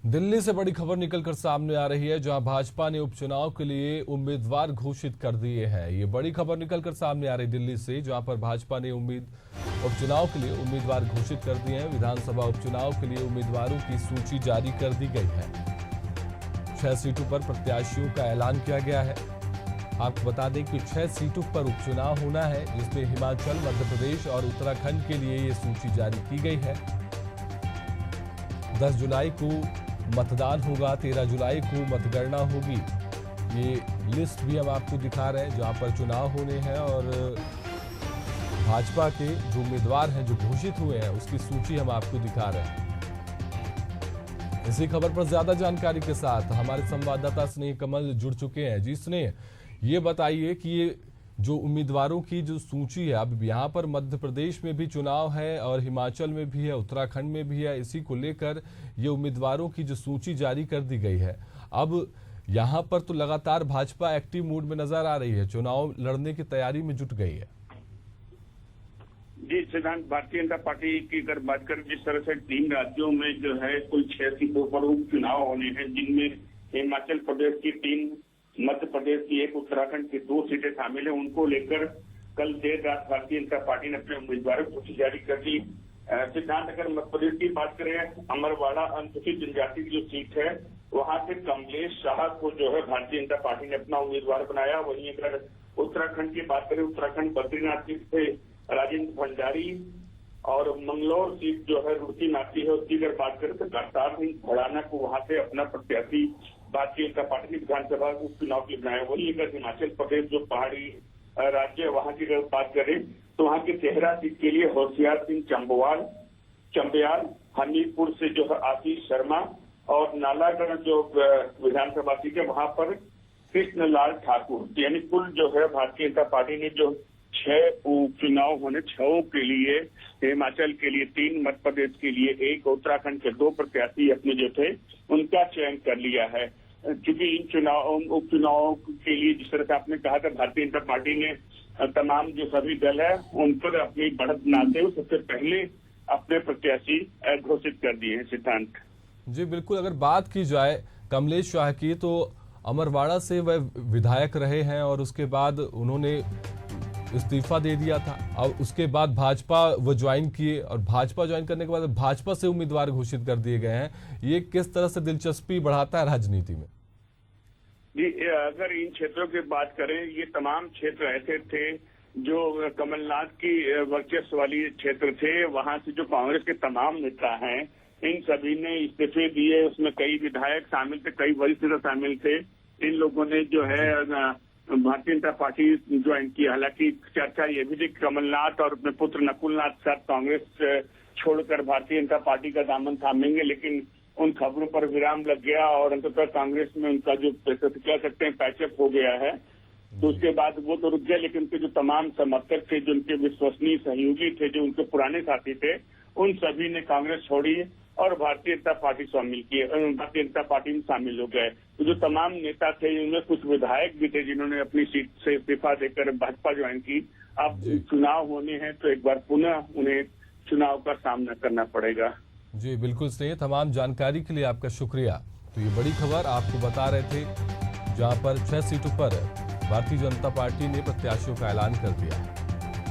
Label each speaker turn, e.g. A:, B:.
A: दिल्ली से बड़ी खबर निकलकर सामने आ रही है, जहां भाजपा ने उपचुनाव के लिए उम्मीदवार घोषित कर दिए हैं। ये बड़ी खबर निकलकर सामने आ रही दिल्ली से, जहां पर भाजपा ने उपचुनाव के लिए उम्मीदवार घोषित कर दिए हैं। विधानसभा उपचुनाव के लिए उम्मीदवारों की सूची जारी कर दी गई है। 6 सीटों पर प्रत्याशियों का ऐलान किया गया है। आपको बता दें कि 6 सीटों पर उपचुनाव होना है, जिसमें हिमाचल, मध्य प्रदेश और उत्तराखंड के लिए ये सूची जारी की गई है। 10 जुलाई को मतदान होगा, 13 जुलाई को मतगणना होगी। ये लिस्ट भी हम आपको दिखा रहे हैं, जहां पर चुनाव होने हैं और भाजपा के जो उम्मीदवार हैं जो घोषित हुए हैं उसकी सूची हम आपको दिखा रहे हैं। इसी खबर पर ज्यादा जानकारी के साथ हमारे संवाददाता स्नेह कमल जुड़ चुके हैं। जी स्नेह, ये बताइए कि ये जो उम्मीदवारों की जो सूची है, अब यहाँ पर मध्य प्रदेश में भी चुनाव है और हिमाचल में भी है, उत्तराखंड में भी है। इसी को लेकर ये उम्मीदवारों की जो सूची जारी कर दी गई है। अब यहाँ पर तो लगातार भाजपा एक्टिव मूड में नजर आ रही है, चुनाव लड़ने की तैयारी में जुट गई है।
B: जी सिद्धांत, भारतीय जनता पार्टी की अगर बात करें, जिस तरह से 3 राज्यों में जो है कुल 6 सीटों पर उपचुनाव होने हैं, जिनमें हिमाचल प्रदेश की 3, मध्य प्रदेश की 1, उत्तराखंड की 2 सीटें शामिल है। उनको लेकर कल देर रात भारतीय जनता पार्टी ने अपने उम्मीदवारों की सूची जारी कर दी। सिद्धांत, अगर मध्य प्रदेश की बात करें, अमरवाड़ा अनुसूचित जनजाति की जो सीट है, वहां से कमलेश शाह को जो है भारतीय जनता पार्टी ने अपना उम्मीदवार बनाया। वहीं अगर उत्तराखंड की बात करें, उत्तराखंड बद्रीनाथ सीट से राजेंद्र भंडारी और मंगलौर सीट जो है रुड़की नाथी है, उसकी अगर बात करें तो करतार सिंह भड़ाना को वहां से अपना प्रत्याशी भारतीय जनता पार्टी ने विधानसभा उपचुनाव के लिए बनाया। वही अगर हिमाचल प्रदेश जो पहाड़ी राज्य है, वहां की अगर बात करें तो वहां की तेहरा सीट के लिए होशियार सिंह चंबयाल, हमीरपुर से जो है आशीष शर्मा और नालागढ़ जो विधानसभा सीट है वहां पर कृष्णलाल ठाकुर। यानी कुल जो है भारतीय जनता पार्टी ने जो 6 उपचुनाव होने, 6 के लिए, हिमाचल के लिए 3, मध्य प्रदेश के लिए 1, उत्तराखंड के 2 प्रत्याशी अपने जो थे उनका चयन कर लिया है। क्योंकि इन उपचुनाव के लिए जिस तरह से आपने कहा था, भारतीय जनता पार्टी ने तमाम जो सभी दल है उन पर अपनी बढ़त बनाते हुए सबसे पहले अपने प्रत्याशी घोषित कर दिए हैं। सिद्धांत
A: जी बिल्कुल, अगर बात की जाए कमलेश शाह की, तो अमरवाड़ा से वह विधायक रहे हैं और उसके बाद उन्होंने इस्तीफा दे दिया था। और उसके बाद भाजपा वो ज्वाइन किए और भाजपा ज्वाइन करने के बाद भाजपा से उम्मीदवार घोषित कर दिए गए हैं। ये किस तरह से दिलचस्पी बढ़ाता है राजनीति में?
B: जी, अगर इन क्षेत्रों की बात करें, ये तमाम क्षेत्र ऐसे थे जो कमलनाथ की वर्चस्व वाली क्षेत्र थे। वहां से जो कांग्रेस के तमाम नेता हैं, इन सभी ने इस्तीफे दिए। उसमें कई विधायक शामिल थे, कई वरिष्ठ नेता शामिल थे। इन लोगों ने जो है भारतीय जनता पार्टी ज्वाइन की। हालांकि चर्चा ये भी थी कमलनाथ और अपने पुत्र नकुलनाथ साथ कांग्रेस छोड़कर भारतीय जनता पार्टी का दामन थामेंगे, लेकिन उन खबरों पर विराम लग गया और अंततः कांग्रेस में उनका जो कह सकते हैं पैचअप हो गया है। तो उसके बाद वो तो रुक गया, लेकिन उनके जो तमाम समर्थक थे, जो उनके विश्वसनीय सहयोगी थे, जो उनके पुराने साथी थे, उन सभी ने कांग्रेस छोड़ी और भारतीय जनता पार्टी भारतीय जनता पार्टी में शामिल हो गए। तो जो तमाम नेता थे, उनमें कुछ विधायक भी थे जिन्होंने अपनी सीट से इस्तीफा देकर भाजपा ज्वाइन की। अब चुनाव होने हैं तो एक बार पुनः उन्हें चुनाव का सामना करना पड़ेगा।
A: जी बिल्कुल स्नेह, तमाम जानकारी के लिए आपका शुक्रिया। तो ये बड़ी खबर आपको बता रहे थे, जहां पर 6 सीटों पर भारतीय जनता पार्टी ने प्रत्याशियों का ऐलान कर दिया है।